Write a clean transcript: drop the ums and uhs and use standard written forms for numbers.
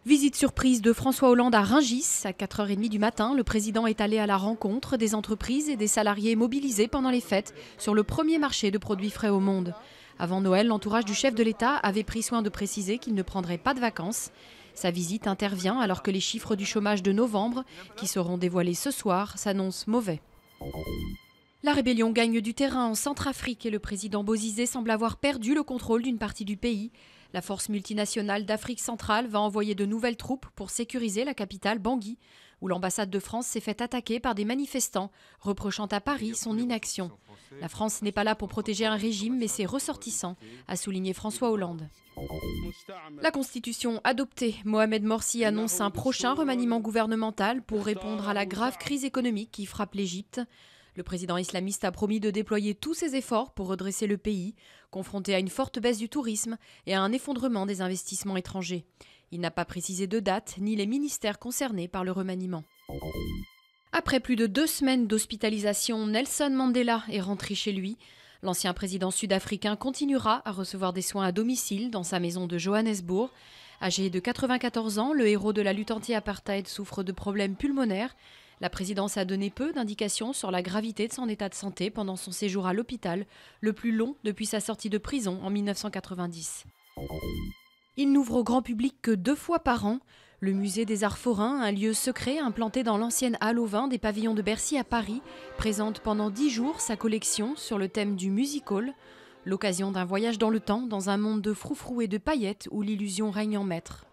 Visite surprise de François Hollande à Rungis. À 4h30 du matin, le président est allé à la rencontre des entreprises et des salariés mobilisés pendant les fêtes sur le premier marché de produits frais au monde. Avant Noël, l'entourage du chef de l'État avait pris soin de préciser qu'il ne prendrait pas de vacances. Sa visite intervient alors que les chiffres du chômage de novembre, qui seront dévoilés ce soir, s'annoncent mauvais. La rébellion gagne du terrain en Centrafrique et le président Bozizé semble avoir perdu le contrôle d'une partie du pays. La force multinationale d'Afrique centrale va envoyer de nouvelles troupes pour sécuriser la capitale Bangui, où l'ambassade de France s'est fait attaquer par des manifestants, reprochant à Paris son inaction. La France n'est pas là pour protéger un régime, mais ses ressortissants, a souligné François Hollande. La Constitution adoptée, Mohamed Morsi annonce un prochain remaniement gouvernemental pour répondre à la grave crise économique qui frappe l'Égypte. Le président islamiste a promis de déployer tous ses efforts pour redresser le pays, confronté à une forte baisse du tourisme et à un effondrement des investissements étrangers. Il n'a pas précisé de date ni les ministères concernés par le remaniement. Après plus de 2 semaines d'hospitalisation, Nelson Mandela est rentré chez lui. L'ancien président sud-africain continuera à recevoir des soins à domicile dans sa maison de Johannesburg. Âgé de 94 ans, le héros de la lutte anti-apartheid souffre de problèmes pulmonaires. La présidence a donné peu d'indications sur la gravité de son état de santé pendant son séjour à l'hôpital, le plus long depuis sa sortie de prison en 1990. Il n'ouvre au grand public que 2 fois par an. Le musée des Arts Forains, un lieu secret implanté dans l'ancienne halle aux vins des pavillons de Bercy à Paris, présente pendant 10 jours sa collection sur le thème du music-hall. L'occasion d'un voyage dans le temps, dans un monde de froufrous et de paillettes où l'illusion règne en maître.